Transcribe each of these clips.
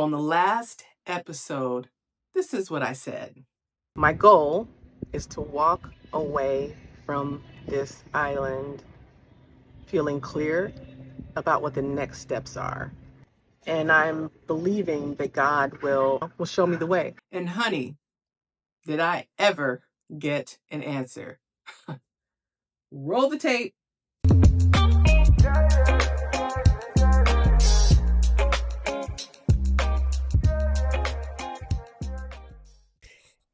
On the last episode, this is what I said. My goal is to walk away from this island feeling clear about what the next steps are. And I'm believing that God will show me the way. And honey, did I ever get an answer? Roll the tape.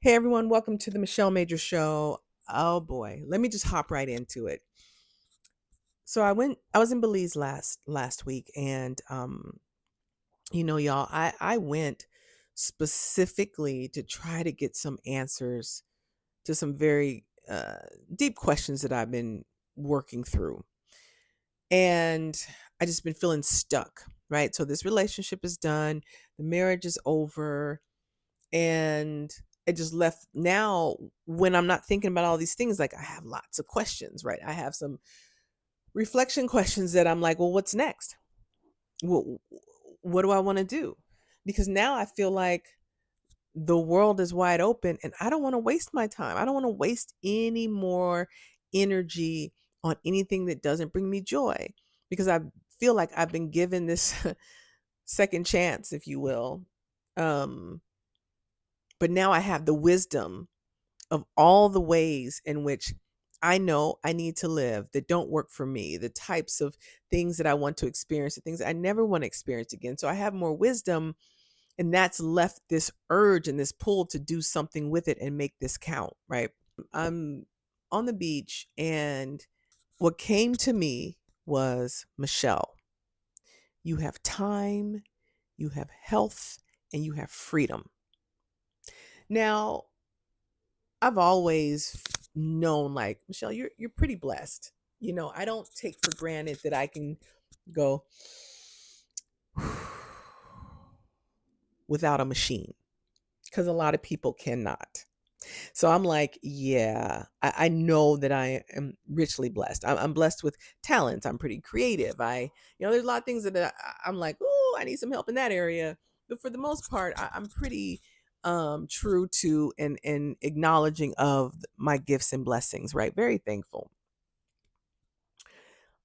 Hey everyone, welcome to the Michelle Major Show. Oh boy, let me just hop right into it. So I was in Belize last week, and y'all, I went specifically to try to get some answers to some very deep questions that I've been working through. And I just been feeling stuck, right? So this relationship is done, the marriage is over, and it just left. Now when I'm not thinking about all these things, like I have lots of questions, right? I have some reflection questions that I'm like, well, what's next? What do I want to do? Because now I feel like the world is wide open and I don't want to waste my time. I don't want to waste any more energy on anything that doesn't bring me joy, because I feel like I've been given this second chance, if you will. But now I have the wisdom of all the ways in which I know I need to live that don't work for me, the types of things that I want to experience, the things I never want to experience again. So I have more wisdom, and that's left this urge and this pull to do something with it and make this count, right? I'm on the beach, and what came to me was, Michelle, you have time, you have health, and you have freedom. Now, I've always known, like, Michelle, you're pretty blessed. I don't take for granted that I can go without a machine, because a lot of people cannot. So I'm like, yeah, I know that I am richly blessed. I'm blessed with talents. I'm pretty creative. There's a lot of things that I'm like, oh, I need some help in that area. But for the most part, I'm pretty true to and acknowledging of my gifts and blessings, right? Very thankful.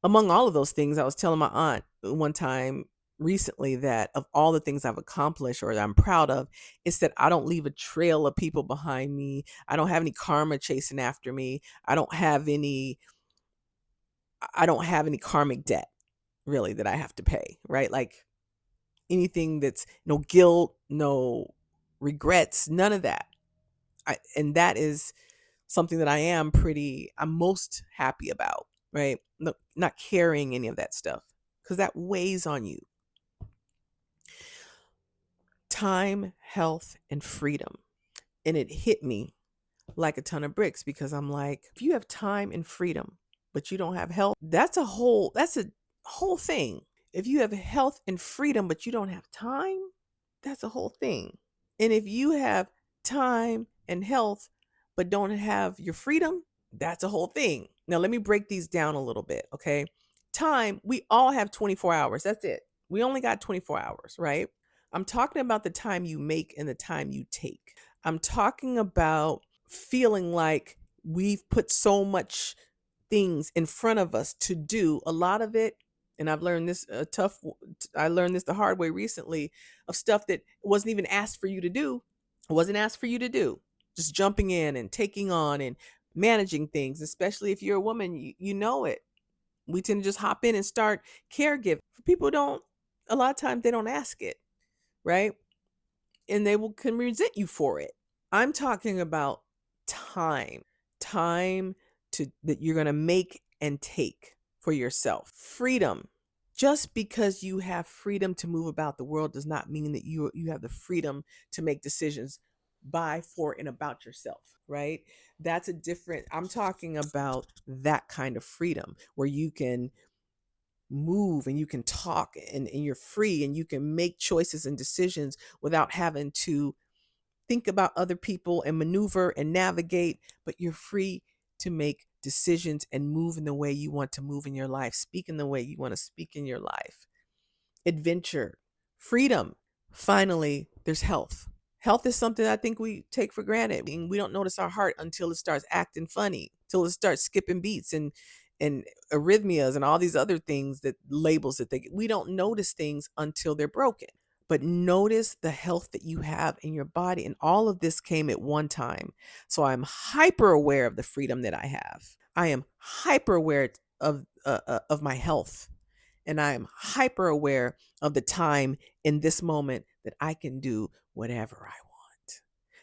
Among all of those things, I was telling my aunt one time recently that of all the things I've accomplished or that I'm proud of, it's that I don't leave a trail of people behind me. I don't have any karma chasing after me. I don't have any karmic debt really that I have to pay, right? Like anything that's no guilt, no regrets, none of that. And that is something that I'm most happy about, right? No, not carrying any of that stuff, because that weighs on you. Time, health, and freedom. And it hit me like a ton of bricks, because I'm like, if you have time and freedom, but you don't have health, that's a whole thing. If you have health and freedom, but you don't have time, that's a whole thing. And if you have time and health, but don't have your freedom, that's a whole thing. Now, let me break these down a little bit, okay? Time, we all have 24 hours. That's it. We only got 24 hours, right? I'm talking about the time you make and the time you take. I'm talking about feeling like we've put so much things in front of us to do. A lot of it, and I've learned this I learned this the hard way recently, of stuff that wasn't even asked for you to do. It wasn't asked for you to do. Just jumping in and taking on and managing things, especially if you're a woman, you know it. We tend to just hop in and start caregiving. For people who don't, a lot of times they don't ask it, right? And can resent you for it. I'm talking about time. Time that you're going to make and take for yourself. Freedom. Just because you have freedom to move about the world does not mean that you have the freedom to make decisions by, for, and about yourself, right? That's a different, I'm talking about that kind of freedom where you can move and you can talk and you're free and you can make choices and decisions without having to think about other people and maneuver and navigate, but you're free to make decisions and move in the way you want to move in your life, speak in the way you want to speak in your life. Adventure, freedom. Finally, there's health. Health is something I think we take for granted. We don't notice our heart until it starts acting funny, till it starts skipping beats and arrhythmias and all these other things, that labels that they get. We don't notice things until they're broken. But notice the health that you have in your body. And all of this came at one time. So I'm hyper aware of the freedom that I have. I am hyper aware of my health. And I am hyper aware of the time in this moment that I can do whatever I want.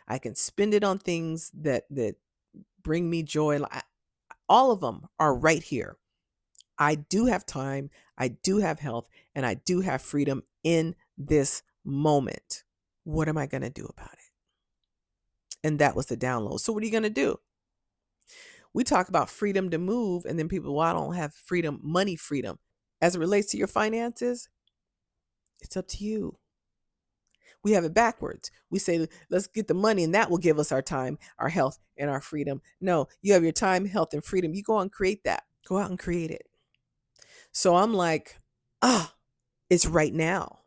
I can spend it on things that bring me joy. All of them are right here. I do have time, I do have health, and I do have freedom in this moment. What am I going to do about it? And that was the download. So what are you going to do? We talk about freedom to move, and then people, well, I don't have freedom, money freedom. As it relates to your finances, it's up to you. We have it backwards. We say, let's get the money, and that will give us our time, our health, and our freedom. No, you have your time, health, and freedom. You go out and create that. Go out and create it. So I'm like, it's right now.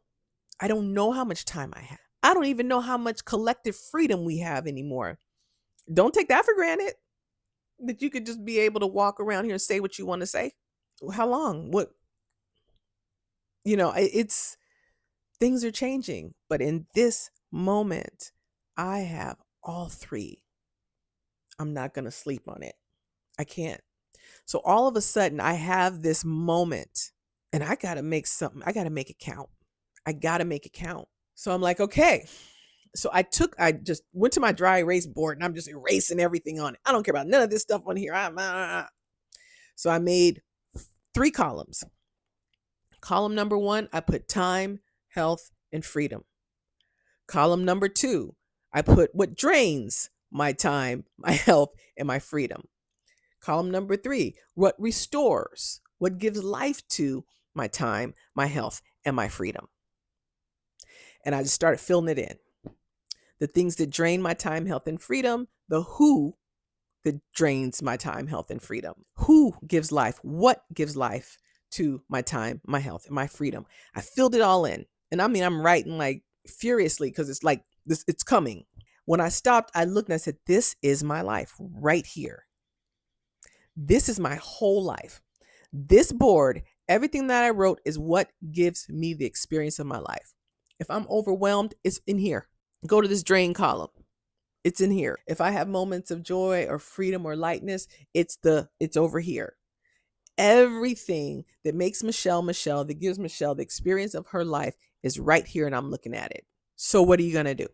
I don't know how much time I have. I don't even know how much collective freedom we have anymore. Don't take that for granted, that you could just be able to walk around here and say what you want to say. How long? What? It's things are changing. But in this moment, I have all three. I'm not going to sleep on it. I can't. So all of a sudden, I have this moment and I got to make something. I got to make it count. I got to make it count. So I'm like, okay. So I just went to my dry erase board and I'm just erasing everything on it. I don't care about none of this stuff on here. So I made 3 columns. Column number 1, I put time, health, and freedom. Column number 2, I put what drains my time, my health, and my freedom. Column number 3, what restores, what gives life to my time, my health, and my freedom. And I just started filling it in. The things that drain my time, health, and freedom, the who that drains my time, health, and freedom. Who gives life? What gives life to my time, my health, and my freedom? I filled it all in. And I mean, I'm writing like furiously because it's like this, it's coming. When I stopped, I looked and I said, this is my life right here. This is my whole life. This board, everything that I wrote is what gives me the experience of my life. If I'm overwhelmed, it's in here. Go to this drain column. It's in here. If I have moments of joy or freedom or lightness, it's over here. Everything that makes Michelle, that gives Michelle the experience of her life is right here, and I'm looking at it. So what are you going to do?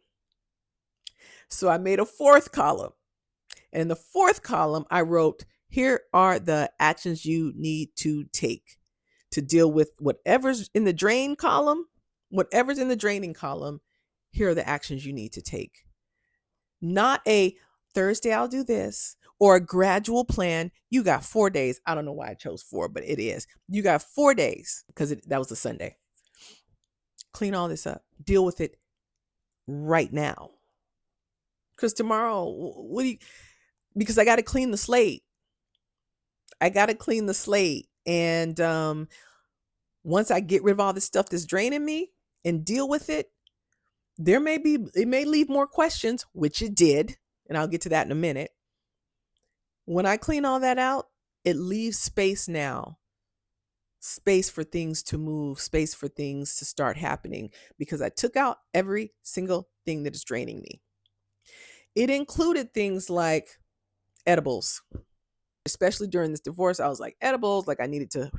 So I made a 4th column. And in the 4th column, I wrote, here are the actions you need to take to deal with whatever's in the drain column, whatever's in the draining column. Here are the actions you need to take. Not a Thursday, I'll do this, or a gradual plan. You got 4 days. I don't know why I chose 4, but it is. You got 4 days because that was a Sunday. Clean all this up. Deal with it right now. Because tomorrow, because I got to clean the slate. And once I get rid of all this stuff that's draining me and deal with it, it may leave more questions, which it did. And I'll get to that in a minute. When I clean all that out, it leaves space now. Space for things to move, space for things to start happening, because I took out every single thing that is draining me. It included things like edibles. Especially during this divorce, I was like, edibles, like I needed to,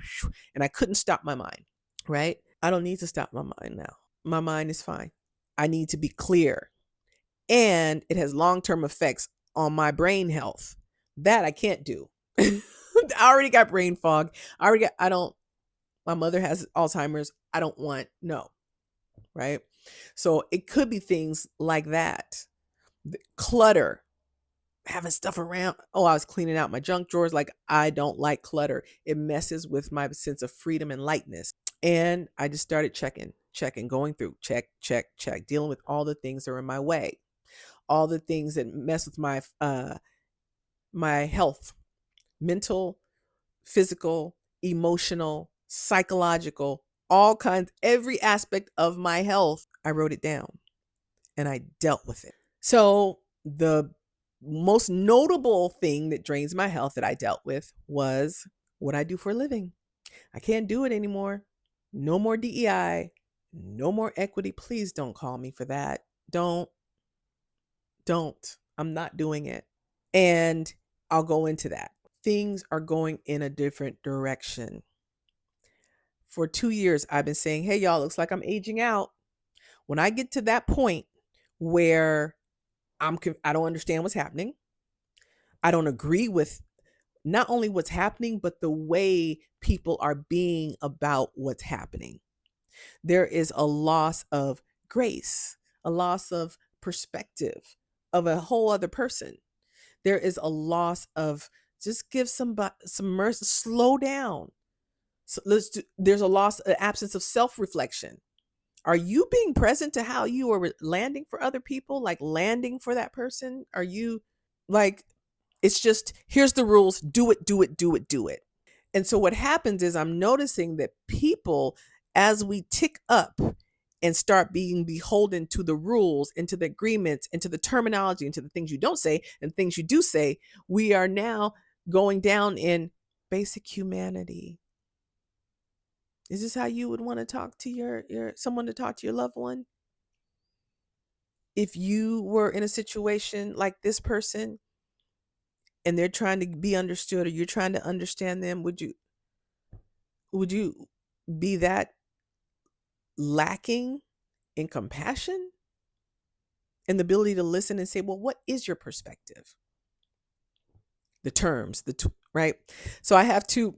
and I couldn't stop my mind, right? I don't need to stop my mind now. My mind is fine. I need to be clear. And it has long-term effects on my brain health. That I can't do. I already got brain fog. My mother has Alzheimer's. I don't want, no, right? So it could be things like that. Clutter, having stuff around. Oh, I was cleaning out my junk drawers. Like, I don't like clutter. It messes with my sense of freedom and lightness. And I just started checking, going through, check, dealing with all the things that are in my way, all the things that mess with my health, mental, physical, emotional, psychological, all kinds, every aspect of my health. I wrote it down and I dealt with it. So the most notable thing that drains my health that I dealt with was what I do for a living. I can't do it anymore. No more DEI, no more equity. Please don't call me for that. Don't, don't. I'm not doing it. And I'll go into that. Things are going in a different direction. For 2 years, I've been saying, hey, y'all, looks like I'm aging out. When I get to that point where I don't understand what's happening, I don't agree with not only what's happening, but the way people are being about what's happening. There is a loss of grace, a loss of perspective of a whole other person. There is a loss of just give somebody some mercy, slow down. So there's a loss, an absence of self-reflection. Are you being present to how you are landing for other people, like landing for that person? Are you like, it's just, here's the rules, do it, do it, do it, do it. And so what happens is I'm noticing that people, as we tick up and start being beholden to the rules and to the agreements and to the terminology and to the things you don't say and things you do say, we are now going down in basic humanity. Is this how you would want to talk to your someone, to talk to your loved one? If you were in a situation like this person and they're trying to be understood, or you're trying to understand them, would you be that lacking in compassion and the ability to listen and say, well, what is your perspective? The terms, right? So I have two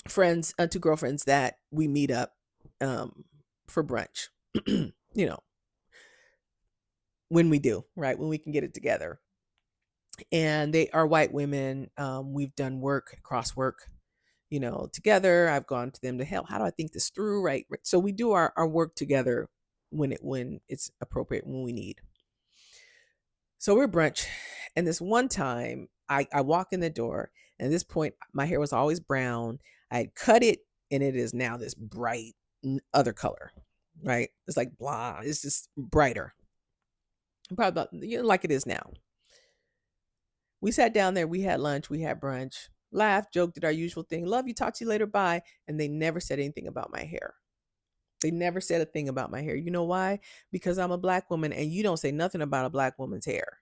girlfriends that we meet up for brunch, you know, when we do, right? When we can get it together. And they are white women. We've done cross work, together. I've gone to them to help. How do I think this through? Right. So we do our work together when it's appropriate, when we need. So we're brunch. And this one time I walk in the door, and at this point, my hair was always brown. I had cut it, and it is now this bright other color, right? It's like blah. It's just brighter. Probably about, like it is now. We sat down there, we had lunch, we had brunch, laughed, joked, did our usual thing. Love you, talk to you later, bye. And they never said anything about my hair. They never said a thing about my hair. You know why? Because I'm a Black woman, and you don't say nothing about a Black woman's hair.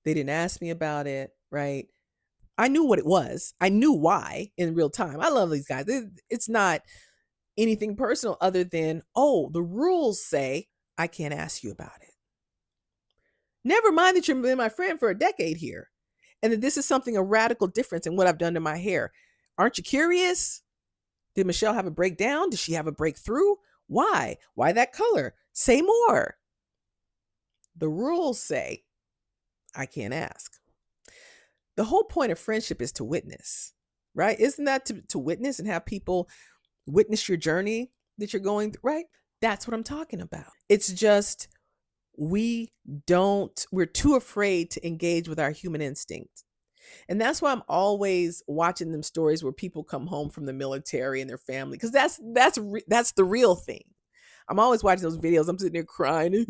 They didn't ask me about it, right? I knew what it was. I knew why in real time. I love these guys. It's not anything personal other than, oh, the rules say I can't ask you about it. Never mind that you've been my friend for a decade here, and that this is something, a radical difference in what I've done to my hair. Aren't you curious? Did Michelle have a breakdown? Did she have a breakthrough? Why? Why that color? Say more. The rules say I can't ask. The whole point of friendship is to witness, right? Isn't that to witness and have people witness your journey that you're going through, right? That's what I'm talking about. It's just we're too afraid to engage with our human instincts. And that's why I'm always watching them stories where people come home from the military and their family, because that's the real thing. I'm always watching those videos. I'm sitting there crying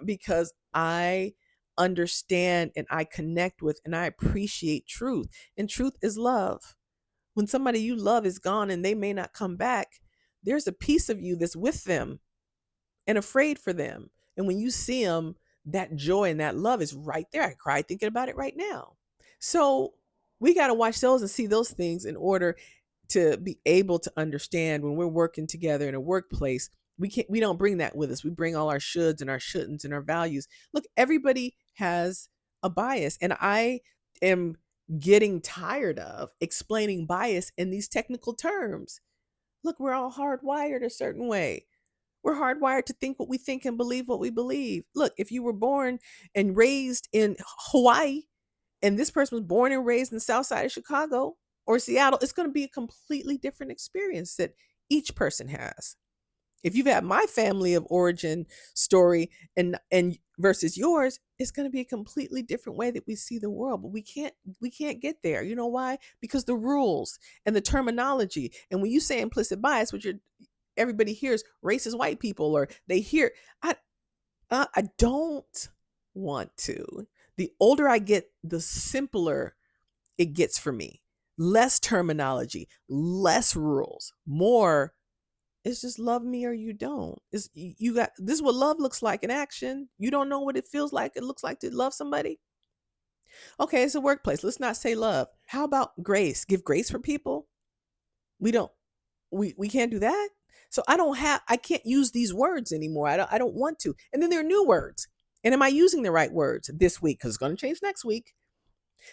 because I understand and I connect with and I appreciate truth. And truth is love. When somebody you love is gone and they may not come back, there's a piece of you that's with them and afraid for them. And when you see them, that joy and that love is right there. I cried thinking about it right now. So we got to watch those and see those things in order to be able to understand when we're working together in a workplace. We don't bring that with us. We bring all our shoulds and our shouldn'ts and our values. Look, everybody has a bias, and I am getting tired of explaining bias in these technical terms. Look, we're all hardwired a certain way. We're hardwired to think what we think and believe what we believe. Look, if you were born and raised in Hawaii, and this person was born and raised in the south side of Chicago or Seattle, it's going to be a completely different experience that each person has. If you've had my family of origin story and versus yours, it's going to be a completely different way that we see the world. But we can't get there. You know why? Because the rules and the terminology. And when you say implicit bias, what everybody hears racist white people, or they hear, I I don't want to. The older I get, the simpler it gets for me. Less terminology, less rules, more, it's just love me or you don't. It's, you got, this is what love looks like in action. You don't know what it feels like, it looks like to love somebody. Okay, it's a workplace. Let's not say love. How about grace? Give grace for people? We don't, we can't do that. So I can't use these words anymore. I don't want to. And then there are new words. And am I using the right words this week? Because it's going to change next week.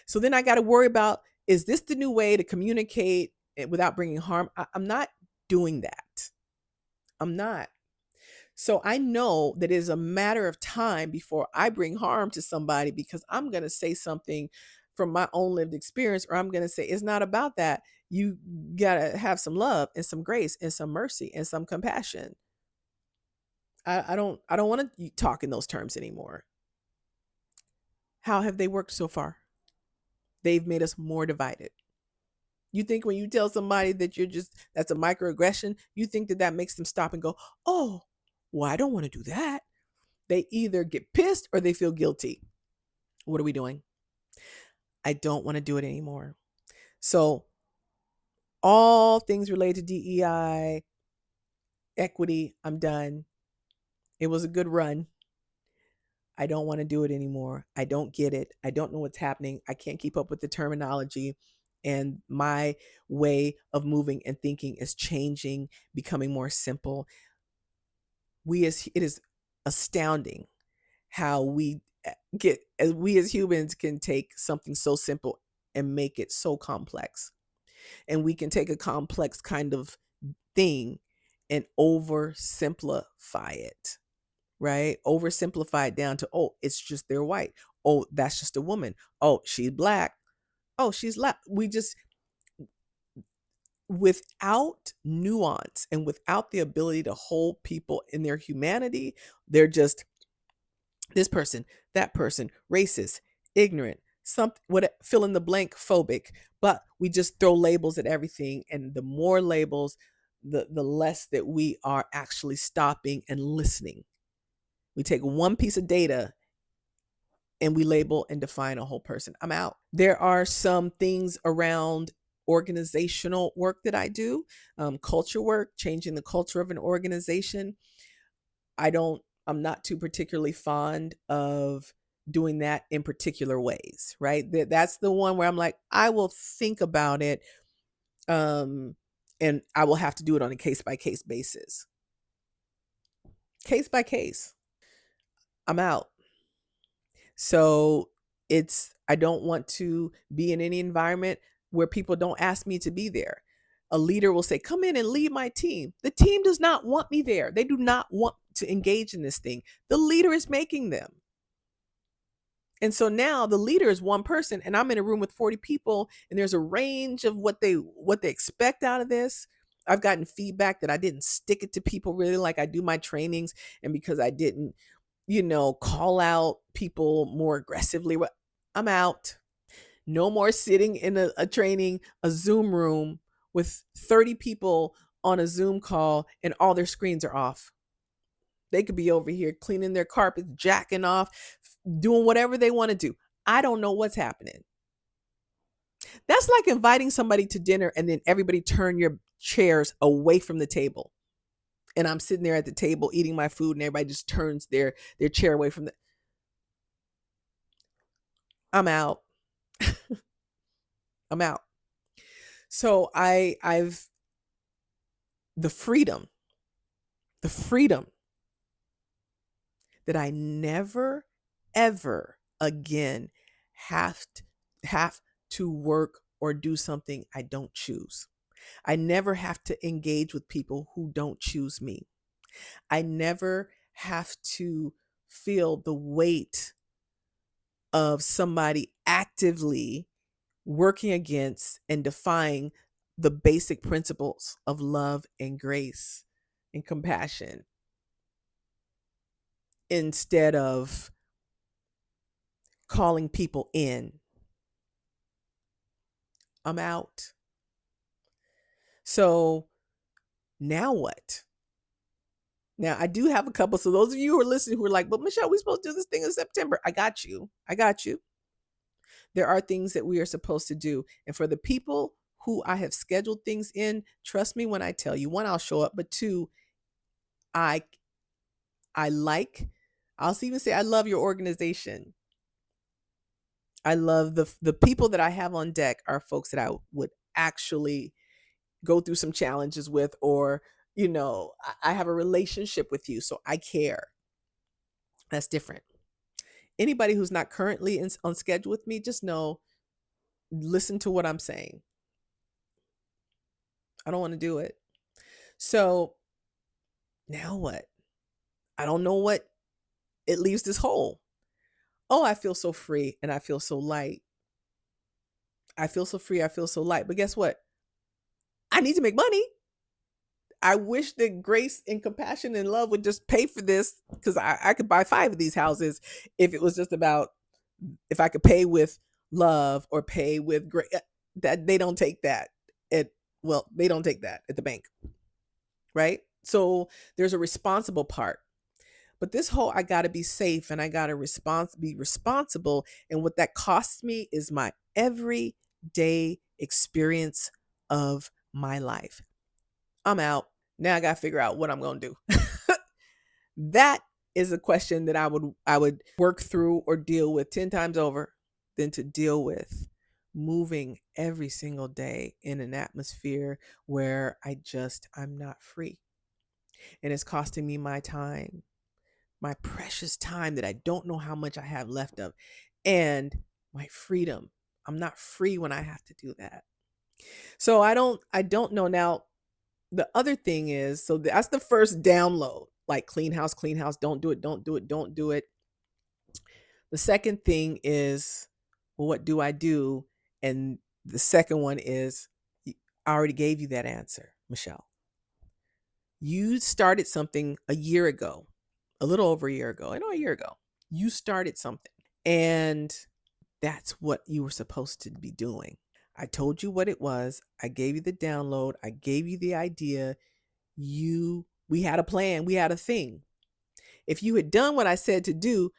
So then I got to worry about, is this the new way to communicate without bringing harm? I'm not doing that. I'm not. So I know that it is a matter of time before I bring harm to somebody, because I'm going to say something from my own lived experience, or I'm going to say, it's not about that. You got to have some love and some grace and some mercy and some compassion. I don't want to talk in those terms anymore. How have they worked so far? They've made us more divided. You think when you tell somebody that that's a microaggression, you think that that makes them stop and go, oh, well, I don't want to do that. They either get pissed or they feel guilty. What are we doing? I don't want to do it anymore. So, all things related to DEI, equity, I'm done. It was a good run. I don't want to do it anymore. I don't get it. I don't know what's happening. I can't keep up with the terminology. And my way of moving and thinking is changing, becoming more simple. It is astounding how we as humans can take something so simple and make it so complex. And we can take a complex kind of thing and oversimplify it, right? Oversimplify it down to, oh, it's just they're white. Oh, that's just a woman. Oh, she's black. Oh, she's black. We just, without nuance and without the ability to hold people in their humanity, they're just this person, that person, racist, ignorant, some what, fill in the blank, phobic. But we just throw labels at everything, and the more labels, the less that we are actually stopping and listening. We take one piece of data and we label and define a whole person. I'm out. There are some things around organizational work that I do, culture work, changing the culture of an organization. I'm not too particularly fond of doing that in particular ways, right? That's the one where I'm like, I will think about it, um, and I will have to do it on a case by case basis. Case by case. I'm out. So I don't want to be in any environment where people don't ask me to be there. A leader will say, come in and lead my team. The team does not want me there. They do not want to engage in this thing. The leader is making them. And so now the leader is one person, and I'm in a room with 40 people, and there's a range of what they expect out of this. I've gotten feedback that I didn't stick it to people really like I do my trainings, and because I didn't, call out people more aggressively, I'm out. No more sitting in a training, a Zoom room with 30 people on a Zoom call and all their screens are off. They could be over here cleaning their carpets, jacking off, doing whatever they want to do. I don't know what's happening. That's like inviting somebody to dinner and then everybody turn your chairs away from the table. And I'm sitting there at the table eating my food and everybody just turns their chair away from the I'm out. I'm out. So I've the freedom that I never ever again have to, have to work or do something I don't choose. I never have to engage with people who don't choose me. I never have to feel the weight of somebody actively working against and defying the basic principles of love and grace and compassion, instead of calling people in. I'm out. So now what? Now, I do have a couple. So those of you who are listening who are like, but Michelle, we supposed to do this thing in September. I got you. I got you. There are things that we are supposed to do. And for the people who I have scheduled things in, trust me when I tell you, one, I'll show up, but two, I I like, I'll even say I love your organization. I love the people that I have on deck are folks that I would actually go through some challenges with, or I have a relationship with you, so I care. That's different. Anybody who's not currently on schedule with me, just know, listen to what I'm saying. I don't want to do it. So now what? I don't know what it leaves this hole. Oh, I feel so free and I feel so light. I feel so free. I feel so light. But guess what? I need to make money. I wish that grace and compassion and love would just pay for this, because I could buy 5 of these houses if it was just about, if I could pay with love or pay with grace. That they don't take that at, well, they don't take that at the bank, right? So there's a responsible part. But this whole, I got to be safe and I got to be responsible. And what that costs me is my everyday experience of my life. I'm out. Now I got to figure out what I'm going to do. That is a question that I would work through or deal with 10 times over than to deal with moving every single day in an atmosphere where I'm not free. And it's costing me my time, my precious time that I don't know how much I have left of, and my freedom. I'm not free when I have to do that. So I don't know. Now, the other thing is, so that's the first download, like clean house, don't do it, don't do it, don't do it. The second thing is, well, what do I do? And the second one is, I already gave you that answer, Michelle. You started something a year ago, a little over a year ago. I know, a year ago. You started something. And that's what you were supposed to be doing. I told you what it was. I gave you the download. I gave you the idea. We had a plan. We had a thing. If you had done what I said to do,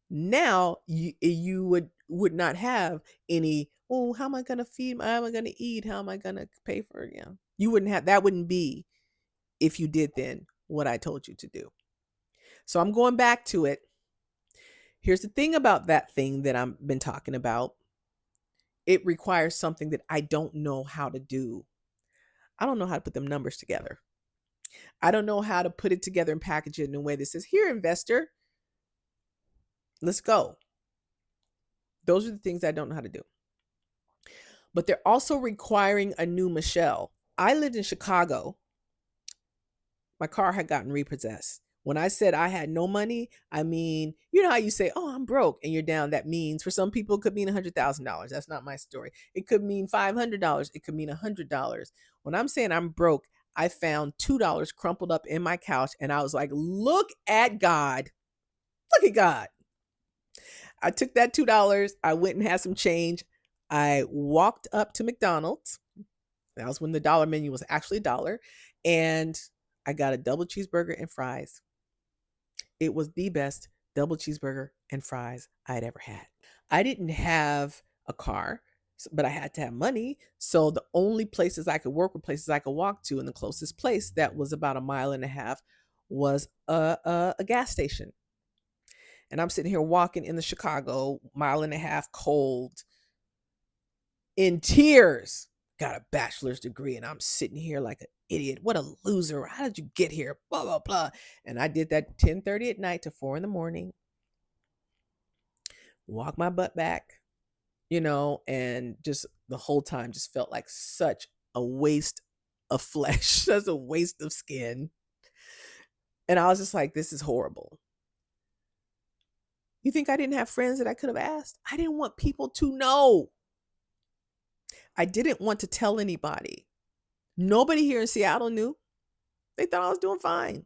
now you would not have any, oh, how am I going to feed? How am I going to eat? How am I going to pay for it? Yeah. You wouldn't have, that wouldn't be, if you did then what I told you to do. So I'm going back to it. Here's the thing about that thing that I've been talking about. It requires something that I don't know how to do. I don't know how to put them numbers together. I don't know how to put it together and package it in a way that says, here, investor, let's go. Those are the things I don't know how to do. But they're also requiring a new Michelle. I lived in Chicago. My car had gotten repossessed. When I said I had no money, I mean, you know how you say, oh, I'm broke, and you're down. That means, for some people, it could mean $100,000. That's not my story. It could mean $500. It could mean $100. When I'm saying I'm broke, I found $2 crumpled up in my couch, and I was like, look at God. Look at God. I took that $2. I went and had some change. I walked up to McDonald's. That was when the dollar menu was actually a dollar. And I got a double cheeseburger and fries. It was the best double cheeseburger and fries I had ever had. I didn't have a car, but I had to have money. So the only places I could work were places I could walk to. And the closest place, that was about a mile and a half, was a gas station. And I'm sitting here walking in the Chicago, mile and a half, cold, in tears. Got a bachelor's degree, and I'm sitting here like an idiot. What a loser. How did you get here? Blah, blah, blah. And I did that 10:30 at night to 4 in the morning. Walk my butt back, and just the whole time just felt like such a waste of flesh, such a waste of skin. And I was just like, this is horrible. You think I didn't have friends that I could have asked? I didn't want people to know. I didn't want to tell anybody. Nobody here in Seattle knew. They thought I was doing fine.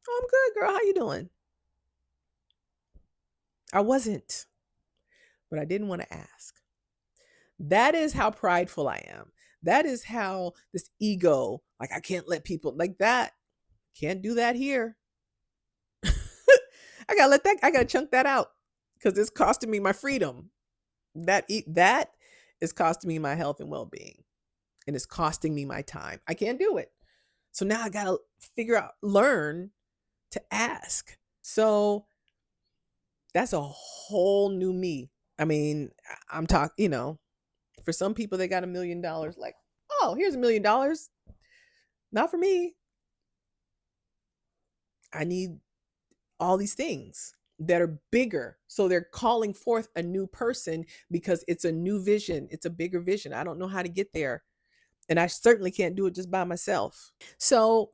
Oh, I'm good, girl. How you doing? I wasn't, but I didn't want to ask. That is how prideful I am. That is how this ego, like, I can't let people like that. Can't do that here. I gotta chunk that out because it's costing me my freedom. That is costing me my health and well-being. And it's costing me my time. I can't do it. So now I gotta learn to ask. So that's a whole new me. I mean, I'm talking, for some people they got $1 million, like, oh, here's $1 million. Not for me. I need all these things that are bigger. So they're calling forth a new person because it's a new vision. It's a bigger vision. I don't know how to get there. And I certainly can't do it just by myself. So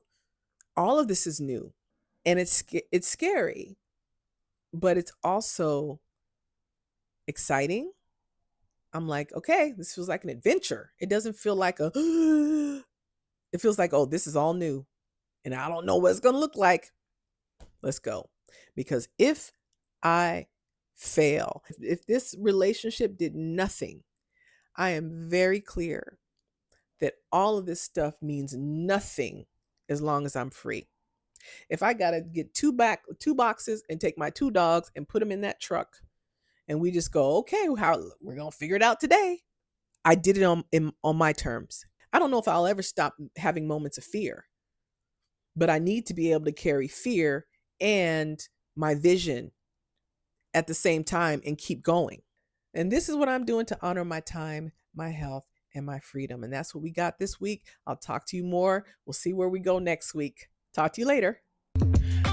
all of this is new and it's scary, but it's also exciting. I'm like, okay, this feels like an adventure. It doesn't feel like it feels like, oh, this is all new and I don't know what it's going to look like. Let's go. Because if I fail, if this relationship did nothing, I am very clear that all of this stuff means nothing as long as I'm free. If I got to get two boxes and take my 2 dogs and put them in that truck and we just go, okay, how we're going to figure it out today. I did it on my terms. I don't know if I'll ever stop having moments of fear, but I need to be able to carry fear and my vision at the same time and keep going. And this is what I'm doing to honor my time, my health, and my freedom. And that's what we got this week. I'll talk to you more. We'll see where we go next week. Talk to you later.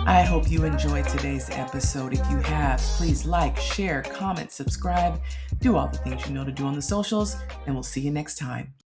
I hope you enjoyed today's episode. If you have, please like, share, comment, subscribe, do all the things you know to do on the socials, and we'll see you next time.